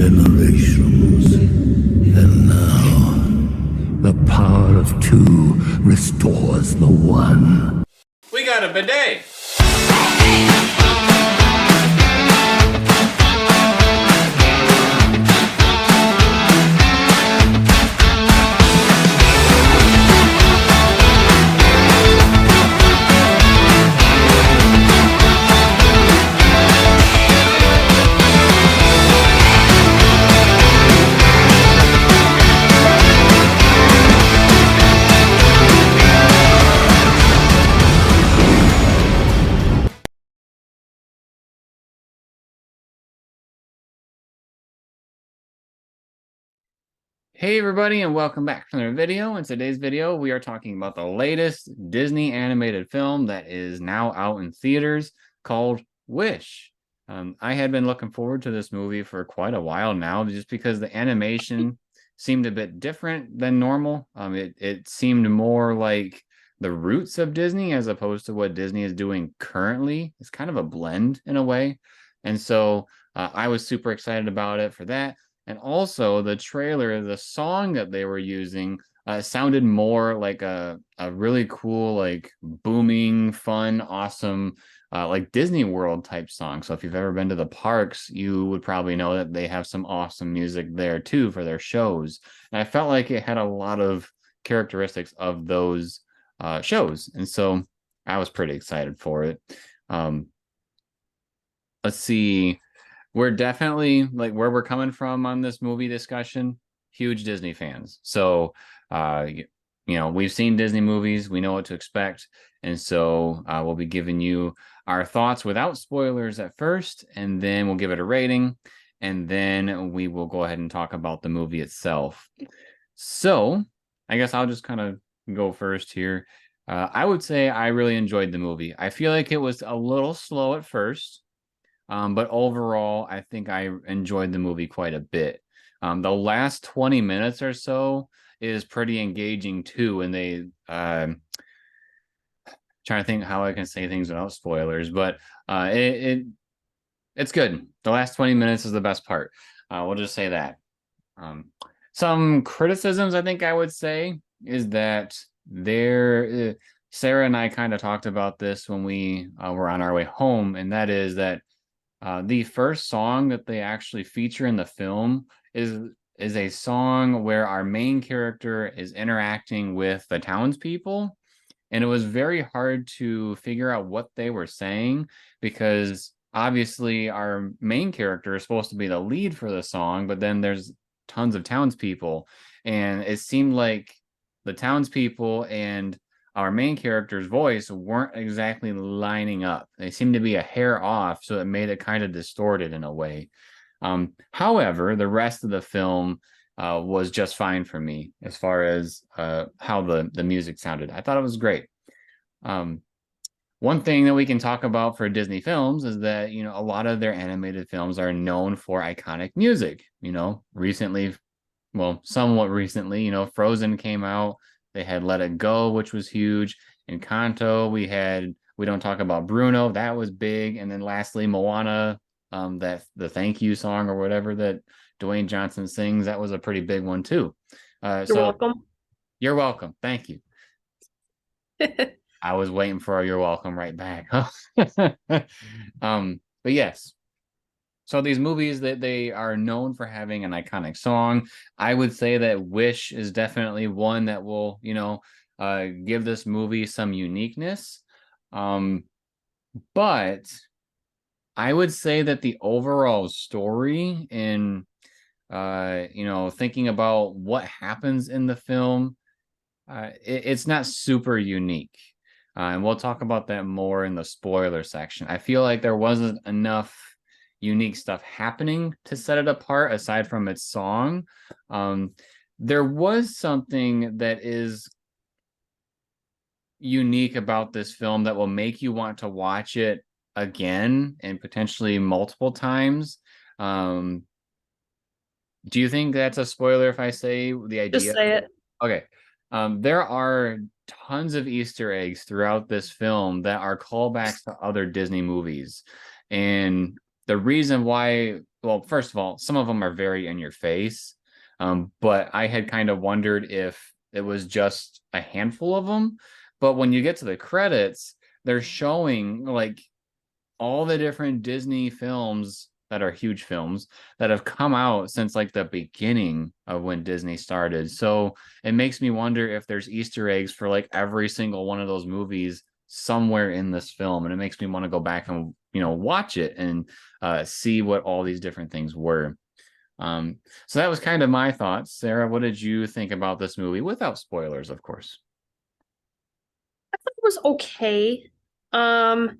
generations. And now, the power of two restores the one. We got a bidet! Hey everybody, and welcome back to another video. In today's video, we are talking about the latest Disney animated film that is now out in theaters called Wish. I had been looking forward to this movie for quite a while now, just because the animation seemed a bit different than normal. It seemed more like the roots of Disney as opposed to what Disney is doing currently. It's kind of a blend in a way. And so I was super excited about it for that. And also the trailer, the song that they were using sounded more like a really cool, like booming, fun, awesome, like Disney World type song. So if you've ever been to the parks, you would probably know that they have some awesome music there too for their shows. And I felt like it had a lot of characteristics of those shows. And so I was pretty excited for it. Let's see. We're definitely, like, where we're coming from on this movie discussion, huge Disney fans. So, you know, we've seen Disney movies, we know what to expect. And so we'll be giving you our thoughts without spoilers at first, and then we'll give it a rating, and then we will go ahead and talk about the movie itself. So I guess I'll just kind of go first here. I would say I really enjoyed the movie. I feel like it was a little slow at first. But overall, I think I enjoyed the movie quite a bit. The last 20 minutes or so is pretty engaging too, and they trying to think how I can say things without spoilers, but it's good. The last 20 minutes is the best part. We'll just say that. Some criticisms I think I would say is that there, Sarah and I kind of talked about this when we were on our way home, and that is that the first song that they actually feature in the film is a song where our main character is interacting with the townspeople, and it was very hard to figure out what they were saying because obviously our main character is supposed to be the lead for the song, but then there's tons of townspeople, and it seemed like the townspeople and our main character's voice weren't exactly lining up. They seemed to be a hair off, so it made it kind of distorted in a way. However, the rest of the film was just fine for me as far as how the music sounded. I thought it was great. One thing that we can talk about for Disney films is that, you know, a lot of their animated films are known for iconic music. You know, recently, well, somewhat recently, you know, Frozen came out. They had Let It Go, which was huge. Encanto, we Don't Talk About Bruno, that was big. And then lastly, Moana, that the thank you song or whatever that Dwayne Johnson sings, that was a pretty big one too. You're welcome. You're welcome. Thank you. I was waiting for a you're welcome right back. But yes. So these movies that they are known for having an iconic song, I would say that Wish is definitely one that will, you know, give this movie some uniqueness. But I would say that the overall story and, you know, thinking about what happens in the film, it's not super unique. And we'll talk about that more in the spoiler section. I feel like there wasn't enough unique stuff happening to set it apart aside from its song. There was something that is unique about this film that will make you want to watch it again and potentially multiple times. Do you think that's a spoiler if I say the idea? Just say it. Okay. There are tons of Easter eggs throughout this film that are callbacks to other Disney movies. And the reason why well, first of all, some of them are very in your face. But I had kind of wondered if it was just a handful of them. But when you get to the credits, they're showing like all the different Disney films that are huge films that have come out since like the beginning of when Disney started. So it makes me wonder if there's Easter eggs for like every single one of those movies somewhere in this film. And it makes me want to go back and, watch it and see what all these different things were. So that was kind of my thoughts. Sarah, what did you think about this movie without spoilers, of course? It was okay. Um,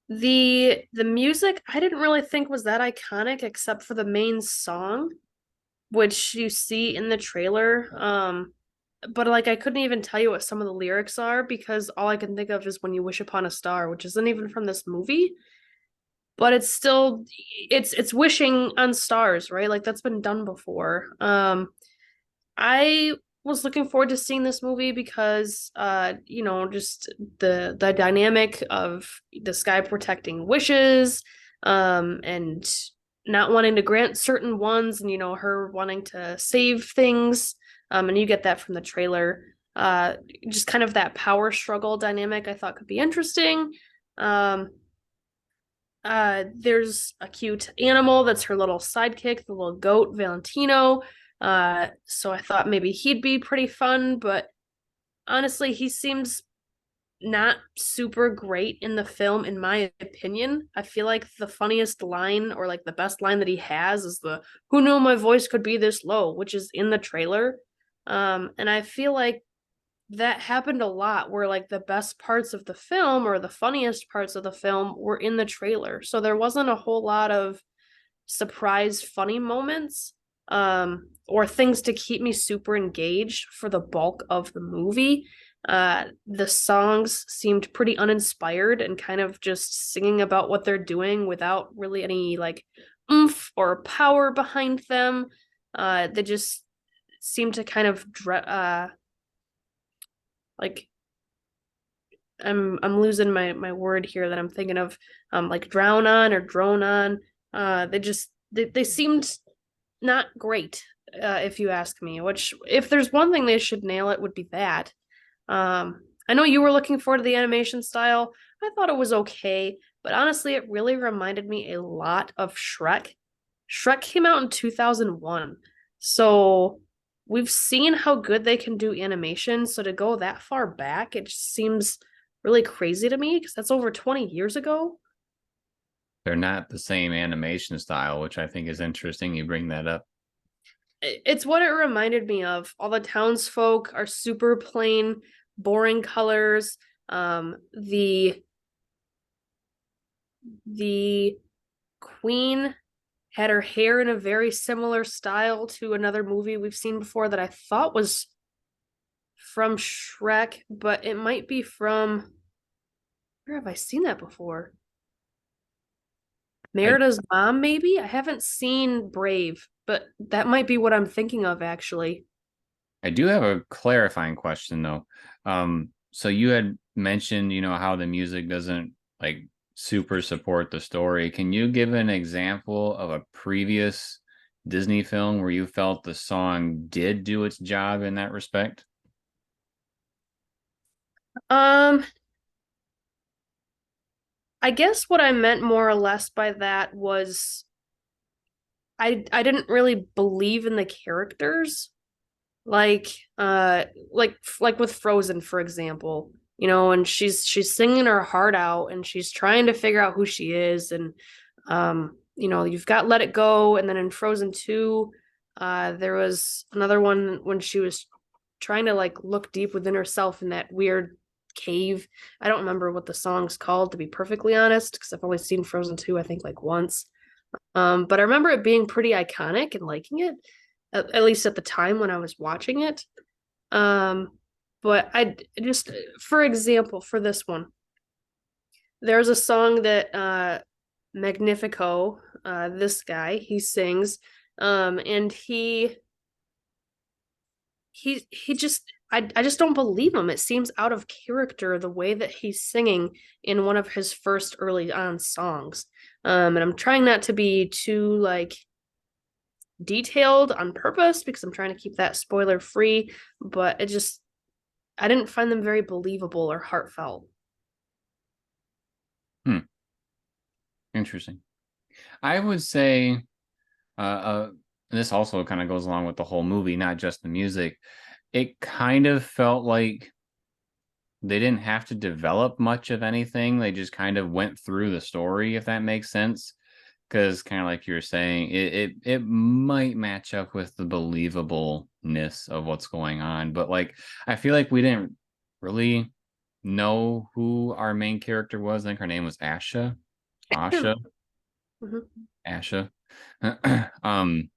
the music I didn't really think was that iconic except for the main song, which you see in the trailer. But like I couldn't even tell you what some of the lyrics are because all I can think of is When You Wish Upon a Star, which isn't even from this movie. But it's still it's wishing on stars, right? Like that's been done before. I was looking forward to seeing this movie because just the dynamic of the sky protecting wishes, and not wanting to grant certain ones, and her wanting to save things. And you get that from the trailer. Just kind of that power struggle dynamic I thought could be interesting. Um, there's a cute animal that's her little sidekick, the little goat, Valentino. So I thought maybe he'd be pretty fun, but honestly, he seems not super great in the film, in my opinion. I feel like the funniest line or like the best line that he has is the "Who knew my voice could be this low," which is in the trailer. And I feel like that happened a lot where like the best parts of the film or the funniest parts of the film were in the trailer. So there wasn't a whole lot of surprise funny moments, or things to keep me super engaged for the bulk of the movie. The songs seemed pretty uninspired and kind of just singing about what they're doing without really any like oomph or power behind them. They just seem to kind of like I'm losing my word here that I'm thinking of, like drown on or drone on. They seemed not great, if you ask me, which if there's one thing they should nail, it would be that. I know you were looking forward to the animation style. I thought it was okay, but honestly it really reminded me a lot of Shrek. Shrek came out in 2001, so we've seen how good they can do animation, so to go that far back, it just seems really crazy to me because that's over 20 years ago. They're not the same animation style, which I think is interesting. You bring that up. It's what it reminded me of. All the townsfolk are super plain, boring colors. The queen had her hair in a very similar style to another movie we've seen before that I thought was from Shrek, but it might be from, where have I seen that before? I, Merida's mom, maybe? I haven't seen Brave, but that might be what I'm thinking of actually. I do have a clarifying question though. So you had mentioned, how the music doesn't like super support the story. Can you give an example of a previous Disney film where you felt the song did do its job in that respect? Um, I guess what I meant more or less by that was I didn't really believe in the characters. Like like with Frozen, for example, and she's singing her heart out and she's trying to figure out who she is. And you've got Let It Go, and then in Frozen 2, there was another one when she was trying to like look deep within herself in that weird cave. I don't remember what the song's called, to be perfectly honest, because I've only seen Frozen 2, I think, like once. But I remember it being pretty iconic and liking it, at least at the time when I was watching it. Um, but I just, for example, for this one, there's a song that Magnifico, this guy, he sings, and he just I just don't believe him. It seems out of character the way that he's singing in one of his first early on songs. And I'm trying not to be too like detailed on purpose because I'm trying to keep that spoiler free, but I didn't find them very believable or heartfelt. Hmm. Interesting. I would say, this also kind of goes along with the whole movie, not just the music. It kind of felt like they didn't have to develop much of anything. They just kind of went through the story, if that makes sense. Because kind of like you were saying, it might match up with the believableness of what's going on. But like I feel like we didn't really know who our main character was. I think her name was Asha. Asha. Mhm. Asha. um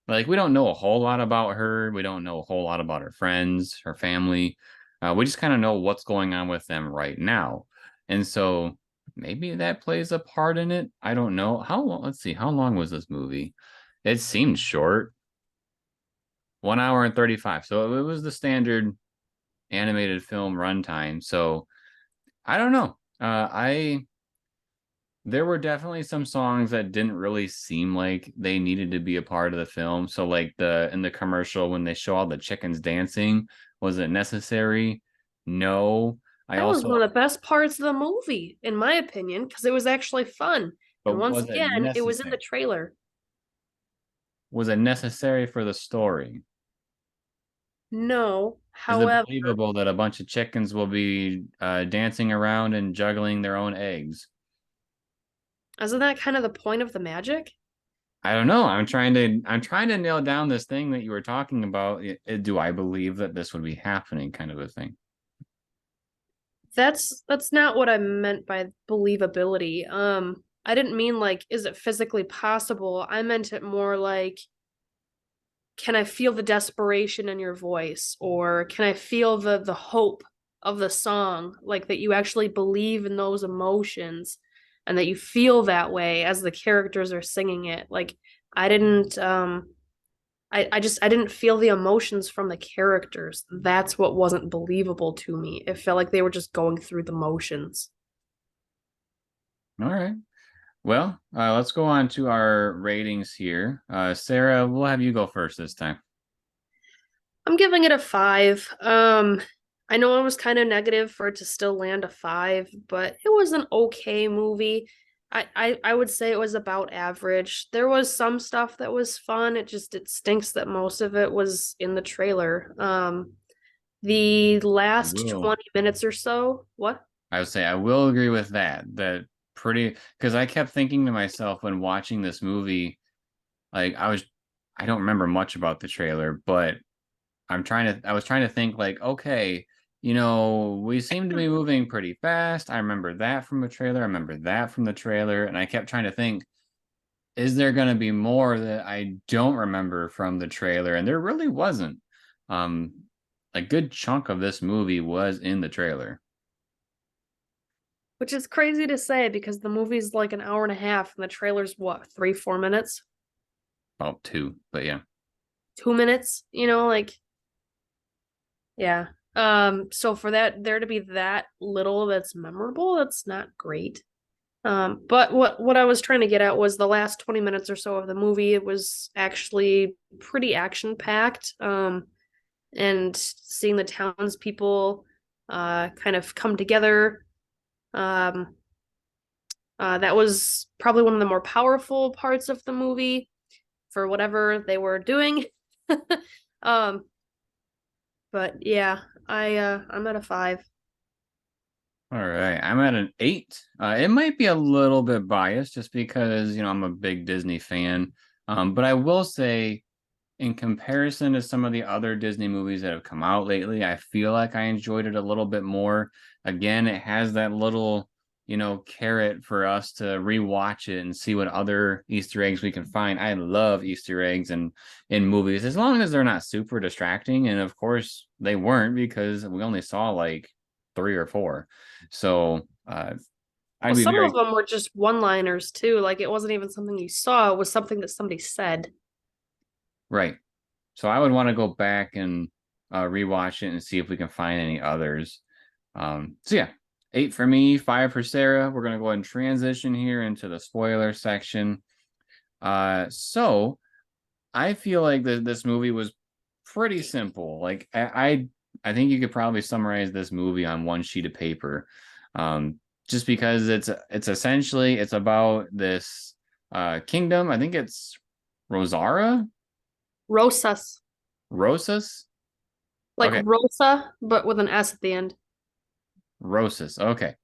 like we don't know a whole lot about her. We don't know a whole lot about her friends, her family. We just kind of know what's going on with them right now. And so maybe that plays a part in it. I don't know. How long? Let's see. How long was this movie? It seemed short. 1 hour and 35. So it was the standard animated film runtime. So I don't know. I There were definitely some songs that didn't really seem like they needed to be a part of the film. So like the in the commercial when they show all the chickens dancing, was it necessary? No. I That was also, one of the best parts of the movie, in my opinion, because it was actually fun. but And once was it again, it was in the necessary? trailer. Was it necessary for the story? No, Is it however, believable that a bunch of chickens will be dancing around and juggling their own eggs? isn't that kind of the point of the magic? I don't know. I'm trying to nail down this thing that you were talking about. Do I believe that this would be happening, kind of a thing? That's not what I meant by believability. I didn't mean like, is it physically possible? I meant it more like, can I feel the desperation in your voice, or can I feel the hope of the song, like that you actually believe in those emotions and that you feel that way as the characters are singing it. Like I didn't I didn't feel the emotions from the characters. That's what wasn't believable to me. It felt like they were just going through the motions. All right. Well, let's go on to our ratings here. Sarah, we'll have you go first this time. I'm giving it a 5. I know I was kind of negative for it to still land a 5, but it was an okay movie. I would say it was about average. There was some stuff that was fun. It stinks that most of it was in the trailer. The I last will. 20 minutes or so, what? I would say I will agree with that. That pretty because I kept thinking to myself when watching this movie, like I don't remember much about the trailer, but I was trying to think like, okay, we seem to be moving pretty fast. I remember that from the trailer. I remember that from the trailer. And I kept trying to think, is there going to be more that I don't remember from the trailer? And there really wasn't. Um, a good chunk of this movie was in the trailer. Which is crazy to say because the movie's like an hour and a half and the trailer's what, 3, 4 minutes? About two, but yeah. 2 minutes, like yeah. So for that there to be that little that's memorable, that's not great. But what I was trying to get at was the last 20 minutes or so of the movie, it was actually pretty action packed. And seeing the townspeople kind of come together. Um, that was probably one of the more powerful parts of the movie for whatever they were doing. um, but yeah, I'm at a 5. All right, I'm at an 8. It might be a little bit biased just because, I'm a big Disney fan. But I will say, in comparison to some of the other Disney movies that have come out lately, I feel like I enjoyed it a little bit more. Again, it has that little, carrot for us to rewatch it and see what other Easter eggs we can find. I love Easter eggs in movies as long as they're not super distracting. And of course, they weren't because we only saw like 3 or 4. So I'd Well, be some of very them were just one-liners too. Like it wasn't even something you saw, it was something that somebody said. right. So I would want to go back and rewatch it and see if we can find any others. So yeah, 8 for me, 5 for Sarah. We're gonna go ahead and transition here into the spoiler section. So I feel like this movie was pretty simple. Like I think you could probably summarize this movie on one sheet of paper. Just because it's essentially it's about this kingdom. I think it's Rosara? Rosas. Rosas? Like Okay, Rosa, but with an S at the end. Rosas. Okay.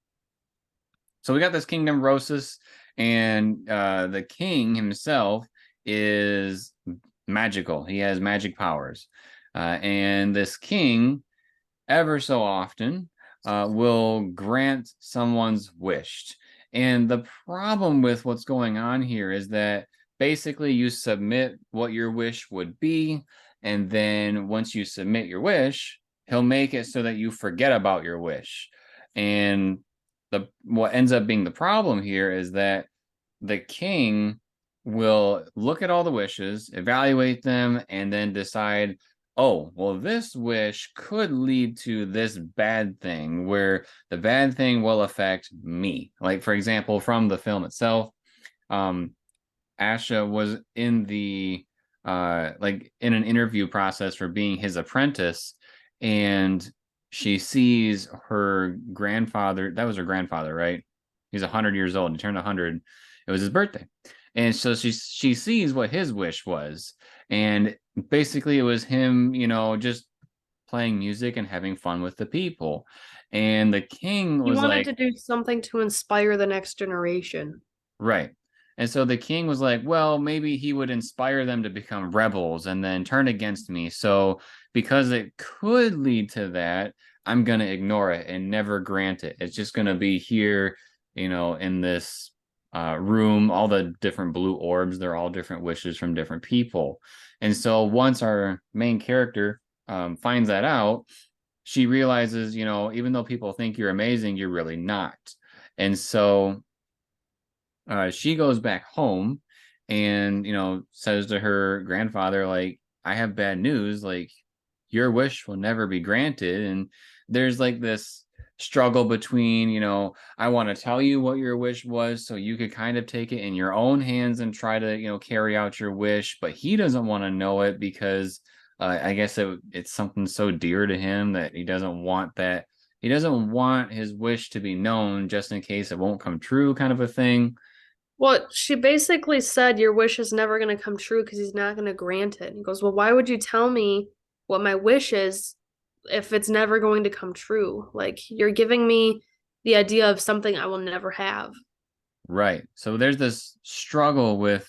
So we got this kingdom Rosas, and the king himself is magical. He has magic powers. And this king, ever so often, will grant someone's wish. And the problem with what's going on here is that basically you submit what your wish would be, and then once you submit your wish, he'll make it so that you forget about your wish. And what ends up being the problem here is that the king will look at all the wishes, evaluate them, and then decide, oh, well, this wish could lead to this bad thing where the bad thing will affect me. Like, for example, from the film itself, Asha was in the like in an interview process for being his apprentice, and she sees her grandfather. That was her grandfather, right? He's 100 years old. He turned 100. It was his birthday. And so she sees what his wish was. And basically it was him, just playing music and having fun with the people. And the king He was wanted like, to do something to inspire the next generation. right. And so the king was like, well, maybe he would inspire them to become rebels and then turn against me. So because it could lead to that, I'm going to ignore it and never grant it. It's just going to be here, in this room, all the different blue orbs, they're all different wishes from different people. And so once our main character finds that out, she realizes, even though people think you're amazing, you're really not. And so she goes back home and says to her grandfather, like, I have bad news, like your wish will never be granted. And there's like this struggle between, I want to tell you what your wish was so you could kind of take it in your own hands and try to carry out your wish, but he doesn't want to know it because I guess it's something so dear to him that he doesn't want his wish to be known just in case it won't come true, kind of a thing. Well, she basically said your wish is never going to come true because he's not going to grant it. And he goes, well, why would you tell me what my wish is if it's never going to come true? Like, you're giving me the idea of something I will never have. Right. So there's this struggle with,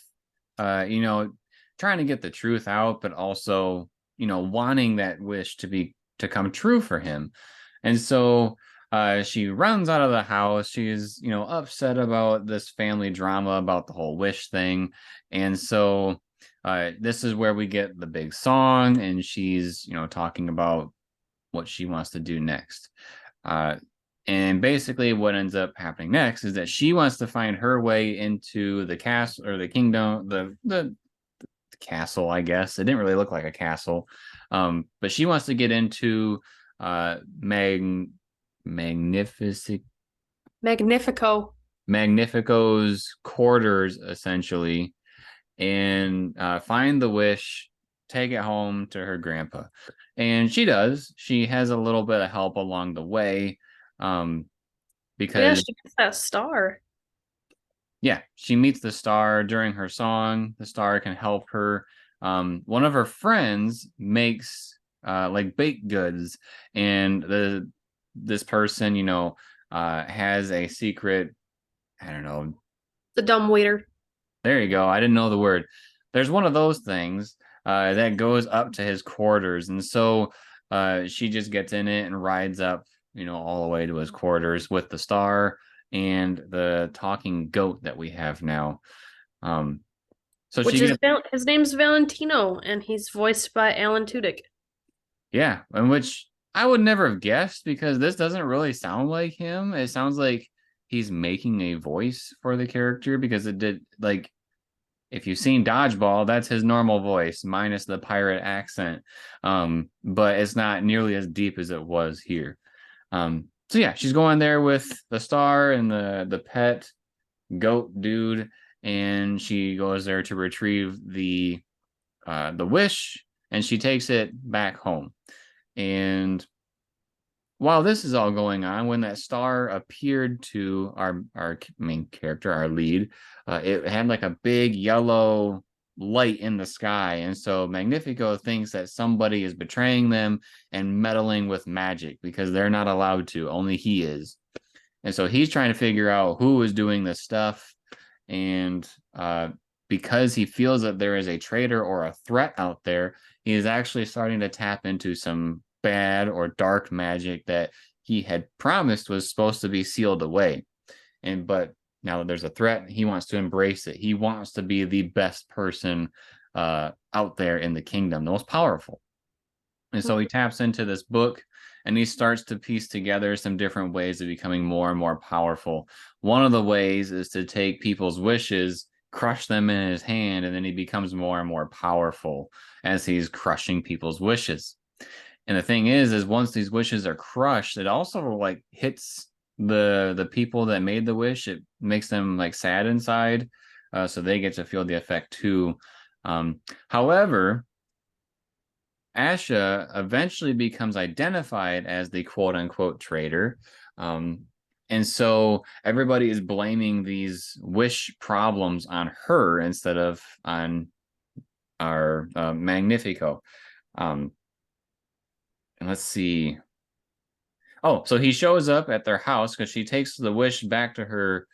trying to get the truth out, but also, wanting that wish to come true for him. And so she runs out of the house. She's, upset about this family drama about the whole wish thing. And so this is where we get the big song, and she's, talking about what she wants to do next. And basically what ends up happening next is that she wants to find her way into the castle or the kingdom, the castle, I guess. It didn't really look like a castle. But she wants to get into Magnificent Magnifico. Magnifico's quarters, essentially, and find the wish, take it home to her grandpa. And she does. She has a little bit of help along the way. Yeah, Because she gets that star. yeah, she meets the star during her song. The star can help her. One of her friends makes like baked goods, and this person, has a secret. I don't know. The dumb waiter. There you go. I didn't know the word. There's one of those things that goes up to his quarters, and so she just gets in it and rides up, all the way to his quarters with the star and the talking goat that we have now. So Which she is gets, his name's Valentino, and he's voiced by Alan Tudyk. yeah, and which I would never have guessed because this doesn't really sound like him. It sounds like he's making a voice for the character because it did like if you've seen Dodgeball, that's his normal voice minus the pirate accent. But it's not nearly as deep as it was here. So yeah, she's going there with the star and the pet goat dude, and she goes there to retrieve the wish, and she takes it back home. And while this is all going on, when that star appeared to our main character, our lead, it had like a big yellow light in the sky, and so Magnifico thinks that somebody is betraying them and meddling with magic because they're not allowed to, only he is. And so he's trying to figure out who is doing this stuff, and because he feels that there is a traitor or a threat out there, he is actually starting to tap into some bad or dark magic that he had promised was supposed to be sealed away. But now that there's a threat, he wants to embrace it. He wants to be the best person out there in the kingdom, the most powerful. And so he taps into this book, and he starts to piece together some different ways of becoming more and more powerful. One of the ways is to take people's wishes, crush them in his hand, and then he becomes more and more powerful as he's crushing people's wishes. And the thing is once these wishes are crushed, it also like hits the people that made the wish. It makes them like sad inside, so they get to feel the effect too. However, Asha eventually becomes identified as the quote-unquote traitor. And so everybody is blaming these wish problems on her instead of on our Magnifico. And let's see. Oh, so he shows up at their house because she takes the wish back to her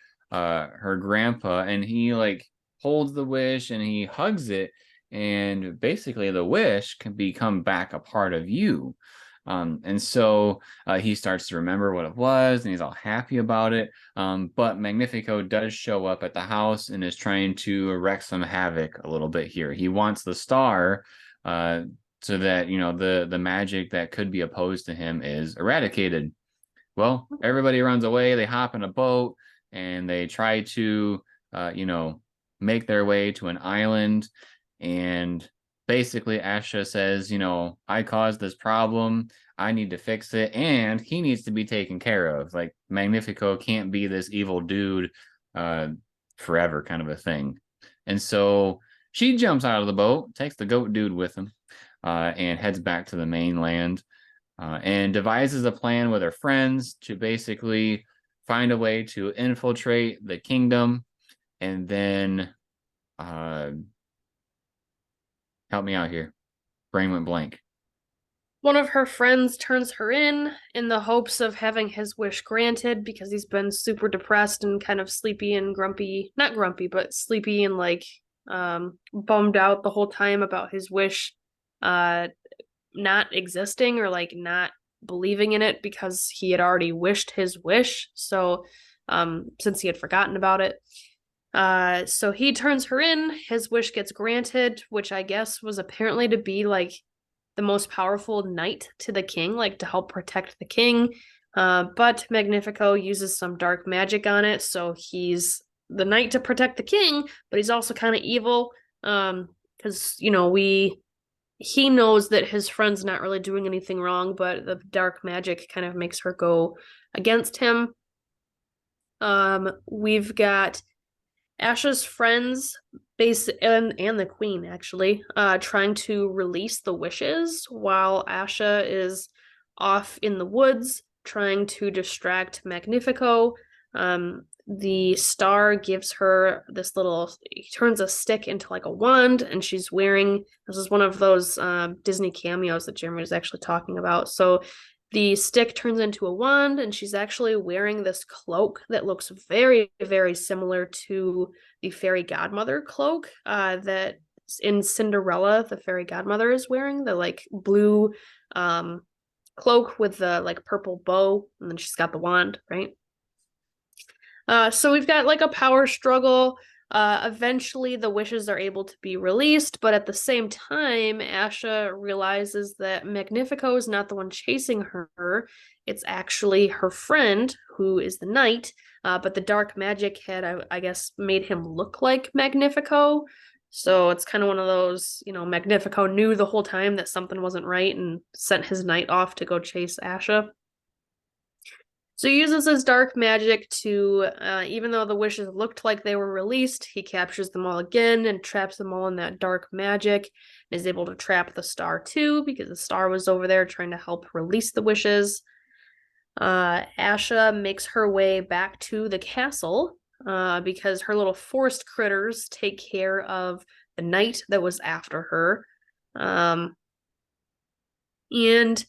grandpa, and he like holds the wish and he hugs it, and basically the wish can become back a part of you. And so he starts to remember what it was, and he's all happy about it. But Magnifico does show up at the house and is trying to wreak some havoc a little bit here. He wants the star so that, you know, the magic that could be opposed to him is eradicated. Well, everybody runs away. They hop in a boat and they try to, make their way to an island. And basically Asha says, I caused this problem. I need to fix it. And he needs to be taken care of. Like, Magnifico can't be this evil dude forever, kind of a thing. And so she jumps out of the boat, takes the goat dude with him, and heads back to the mainland, and devises a plan with her friends to basically find a way to infiltrate the kingdom. And then help me out here. Brain went blank. One of her friends turns her in the hopes of having his wish granted because he's been super depressed and kind of sleepy and grumpy. Not grumpy, but sleepy and like bummed out the whole time about his wish not existing, or like not believing in it because he had already wished his wish. So since he had forgotten about it. So he turns her in, his wish gets granted, which I guess was apparently to be like the most powerful knight to the king, like to help protect the king. But Magnifico uses some dark magic on it, so he's the knight to protect the king, but he's also kind of evil. Because he knows that his friend's not really doing anything wrong, but the dark magic kind of makes her go against him. We've got Asha's friends and the queen actually trying to release the wishes while Asha is off in the woods trying to distract Magnifico. The star gives her this little, he turns a stick into like a wand, and she's wearing, this is one of those Disney cameos that Jeremy was actually talking about. So the stick turns into a wand, and she's actually wearing this cloak that looks very, very similar to the fairy godmother cloak that in Cinderella, the fairy godmother is wearing, the like blue cloak with the like purple bow, and then she's got the wand, right? So we've got like a power struggle. Eventually the wishes are able to be released, but at the same time, Asha realizes that Magnifico is not the one chasing her. It's actually her friend, who is the knight, but the dark magic had, I guess, made him look like Magnifico. So it's kind of one of those, Magnifico knew the whole time that something wasn't right and sent his knight off to go chase Asha. So he uses his dark magic to, even though the wishes looked like they were released, he captures them all again and traps them all in that dark magic, and is able to trap the star too, because the star was over there trying to help release the wishes. Asha makes her way back to the castle, because her little forest critters take care of the knight that was after her. And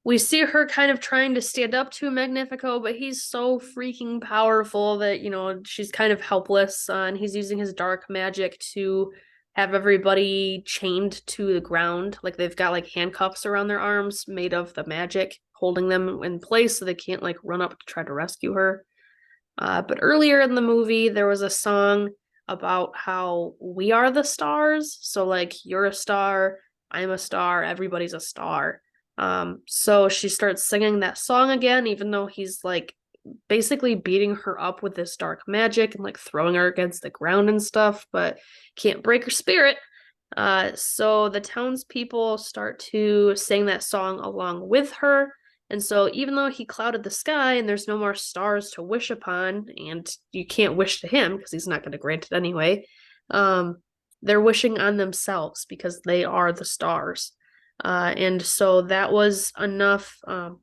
we see her kind of trying to stand up to Magnifico, but he's so freaking powerful that, she's kind of helpless, and he's using his dark magic to have everybody chained to the ground. Like, they've got, like, handcuffs around their arms made of the magic, holding them in place so they can't, like, run up to try to rescue her. But earlier in the movie, there was a song about how we are the stars. So, like, you're a star, I'm a star, everybody's a star. So she starts singing that song again, even though he's like basically beating her up with this dark magic and like throwing her against the ground and stuff, but can't break her spirit. So the townspeople start to sing that song along with her. And so even though he clouded the sky and there's no more stars to wish upon, and you can't wish to him because he's not going to grant it anyway, they're wishing on themselves because they are the stars. And so that was enough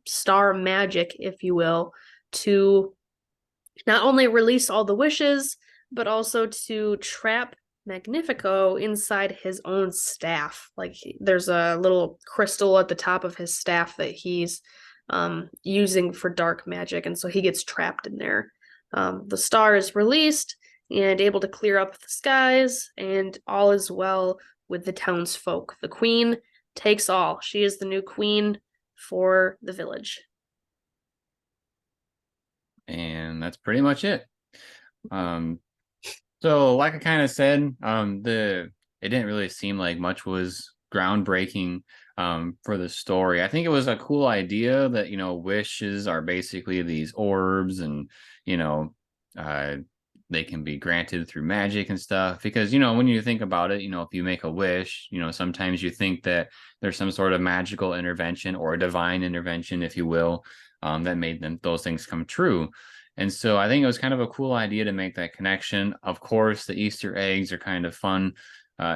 star magic, if you will, to not only release all the wishes, but also to trap Magnifico inside his own staff. Like, there's a little crystal at the top of his staff that he's using for dark magic, and so he gets trapped in there. The star is released and able to clear up the skies, and all is well with the townsfolk. The queen takes all. She is the new queen for the village. And that's pretty much it. So like I kind of said, it didn't really seem like much was groundbreaking for the story. I think it was a cool idea that, wishes are basically these orbs, and, they can be granted through magic and stuff, because, when you think about it, if you make a wish, sometimes you think that there's some sort of magical intervention or a divine intervention, if you will, that made those things come true. And so I think it was kind of a cool idea to make that connection. Of course, the Easter eggs are kind of fun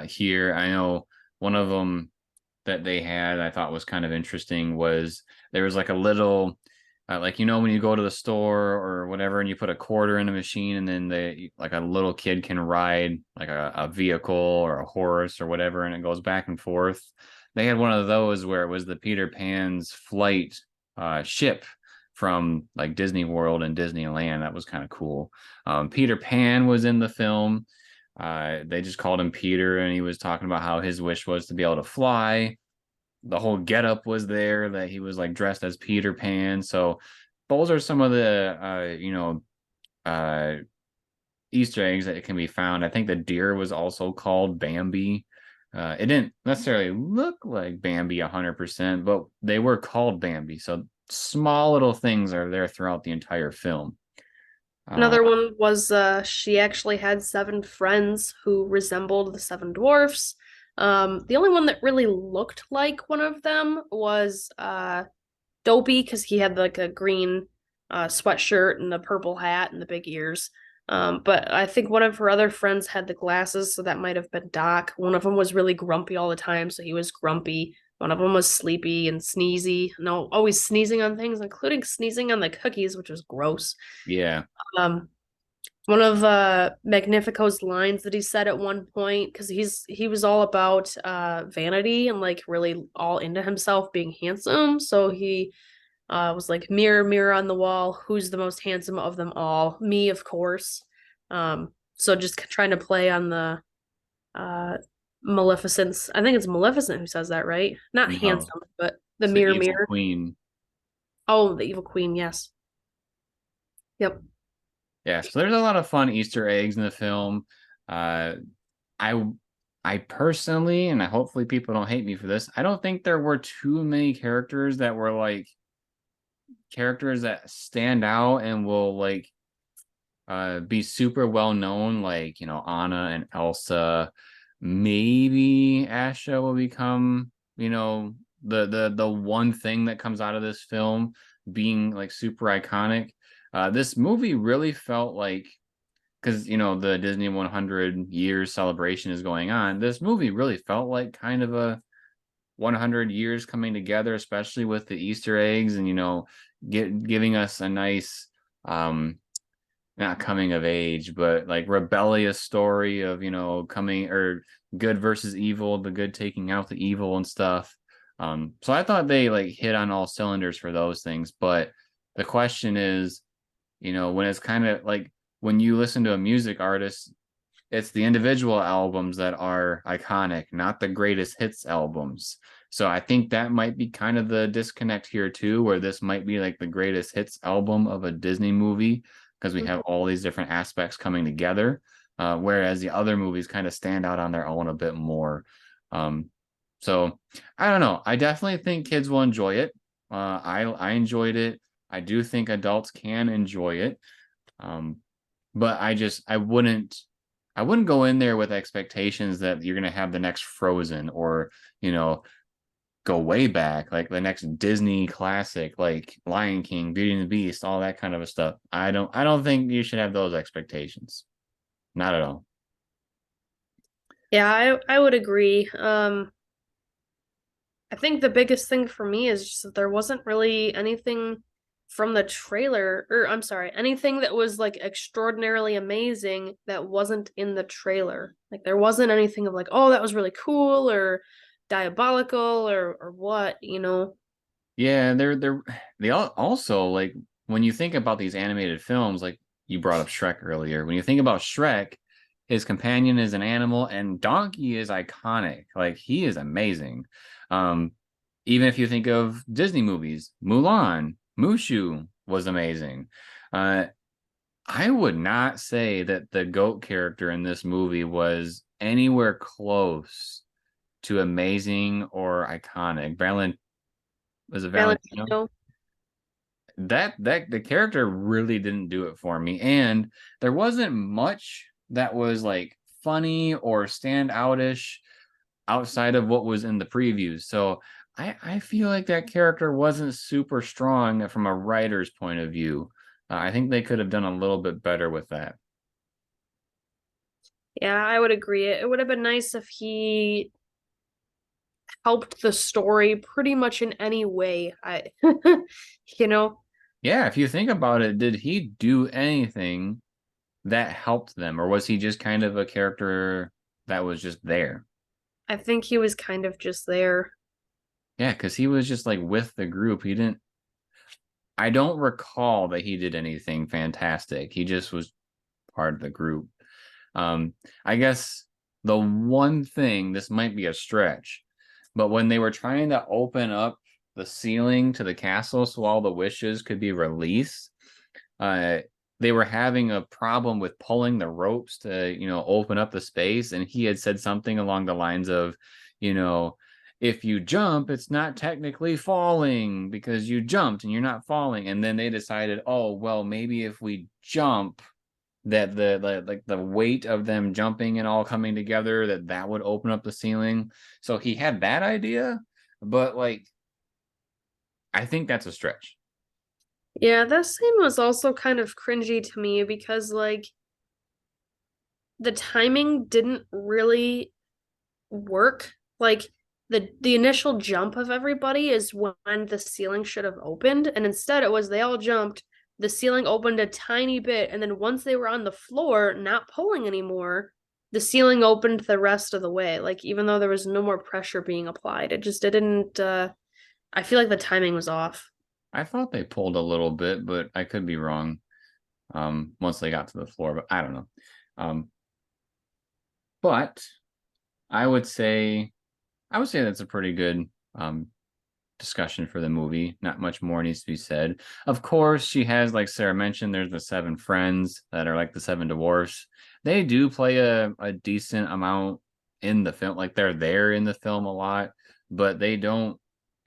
here. I know one of them that they had I thought was kind of interesting was there was like a little like, when you go to the store or whatever and you put a quarter in a machine, and then like a little kid can ride like a vehicle or a horse or whatever, and it goes back and forth. They had one of those where it was the Peter Pan's flight ship from like Disney World and Disneyland. That was kind of cool. Peter Pan was in the film. They just called him Peter, and he was talking about how his wish was to be able to fly. The whole getup was there, that he was like dressed as Peter Pan. So those are some of the Easter eggs that can be found. I think the deer was also called Bambi. It didn't necessarily look like Bambi 100%, but they were called Bambi. So small little things are there throughout the entire film. Another one was she actually had 7 friends who resembled the 7 dwarfs. The only one that really looked like one of them was Dopey, because he had like a green sweatshirt and the purple hat and the big ears. But I think one of her other friends had the glasses, so that might have been Doc. One of them was really grumpy all the time, so he was grumpy. One of them was sleepy and sneezy. No, always sneezing on things, including sneezing on the cookies, which was gross. Yeah. One of Magnifico's lines that he said at one point, because he was all about vanity and like really all into himself being handsome. So he was like, mirror, mirror on the wall, who's the most handsome of them all? Me, of course. So just trying to play on the Maleficent's. I think it's Maleficent who says that, right? Not No, handsome, but the it's mirror, the evil mirror. queen. Oh, the evil queen, yes. Yep. Yeah, so there's a lot of fun Easter eggs in the film. I I personally, and I hopefully people don't hate me for this, I don't think there were too many characters that were like characters that stand out and will like be super well known, like, you know, Anna and Elsa. Maybe Asha will become, you know, the one thing that comes out of this film. being like super iconic. This movie really felt like, because the Disney 100 years celebration is going on. This movie really felt like kind of a 100 years coming together, especially with the Easter eggs and giving us a nice not coming of age, but like rebellious story of coming, or good versus evil, the good taking out the evil and stuff. So I thought they like hit on all cylinders for those things. But the question is, when it's kind of like when you listen to a music artist, it's the individual albums that are iconic, not the greatest hits albums. So I think that might be kind of the disconnect here too, where this might be like the greatest hits album of a Disney movie, because we have all these different aspects coming together, whereas the other movies kind of stand out on their own a bit more. So I don't know. I definitely think kids will enjoy it. I enjoyed it. I do think adults can enjoy it. But I wouldn't go in there with expectations that you're going to have the next Frozen, or, go way back, like the next Disney classic, like Lion King, Beauty and the Beast, all that kind of stuff. I don't think you should have those expectations. Not at all. Yeah, I would agree. I think the biggest thing for me is just that there wasn't really anything from the trailer, or I'm sorry, anything that was like extraordinarily amazing that wasn't in the trailer. Like there wasn't anything of like, oh, that was really cool or diabolical or what, Yeah, they also, like, when you think about these animated films, like you brought up Shrek earlier. When you think about Shrek, his companion is an animal, and Donkey is iconic. Like he is amazing. Um, Even if you think of Disney movies, Mulan, Mushu was amazing. I would not say that the goat character in this movie was anywhere close to amazing or iconic. Was it Valentino? Valentino. That the character really didn't do it for me, and there wasn't much that was like funny or stand outish outside of what was in the previews. So I feel like that character wasn't super strong from a writer's point of view. I think they could have done a little bit better with that. Yeah, I would agree. It would have been nice if he helped the story pretty much in any way. You know, Yeah, if you think about it, did he do anything that helped them, or was he just kind of a character that was just there? I think he was kind of just there. Yeah, because he was just like with the group. I don't recall that he did anything fantastic. He just was part of the group. I guess the one thing, this might be a stretch, but when they were trying to open up the ceiling to the castle so all the wishes could be released, they were having a problem with pulling the ropes to, open up the space. And he had said something along the lines of, if you jump, it's not technically falling because you jumped and you're not falling. And then they decided, oh, well, maybe if we jump, that the weight of them jumping and all coming together, that would open up the ceiling. So he had that idea, but like, I think that's a stretch. Yeah, that scene was also kind of cringy to me because like the timing didn't really work. Like the initial jump of everybody is when the ceiling should have opened, and instead it was they all jumped, the ceiling opened a tiny bit, and then once they were on the floor, not pulling anymore, the ceiling opened the rest of the way. Like even though there was no more pressure being applied, it didn't I feel like the timing was off. I thought they pulled a little bit, but I could be wrong. Once they got to the floor, but I don't know. But I would say that's a pretty good discussion for the movie. Not much more needs to be said. Of course, she has, like Sarah mentioned, there's the 7 friends that are like the 7 dwarfs. They do play a decent amount in the film. Like they're there in the film a lot, but they don't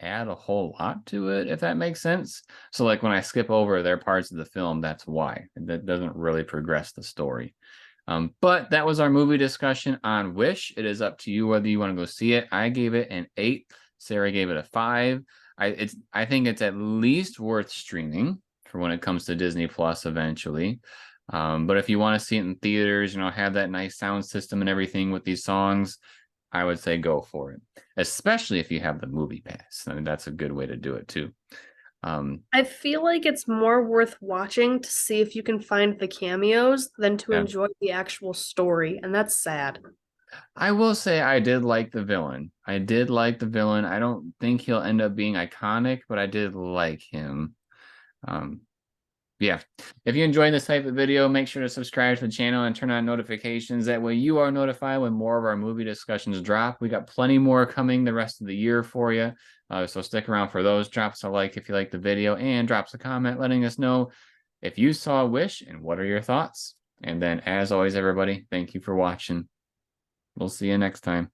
add a whole lot to it, if that makes sense. So like when I skip over their parts of the film, that's why. That doesn't really progress the story. But that was our movie discussion on Wish. It is up to you whether you want to go see it. I gave it an 8. Sarah gave it a 5. I think it's at least worth streaming for when it comes to Disney Plus eventually. But if you want to see it in theaters, you know, have that nice sound system and everything with these songs, I would say go for it. Especially if you have the movie pass. I mean, that's a good way to do it too. I feel like it's more worth watching to see if you can find the cameos than to Yeah. enjoy the actual story, and that's sad. I will say I did like the villain. I did like the villain. I don't think he'll end up being iconic, but I did like him. Um, yeah. If you enjoyed this type of video, make sure to subscribe to the channel and turn on notifications. That way you are notified when more of our movie discussions drop. We got plenty more coming the rest of the year for you. So stick around for those. Drop us a like if you like the video, and drop us a comment letting us know if you saw Wish and what are your thoughts. And then, as always, everybody, thank you for watching. We'll see you next time.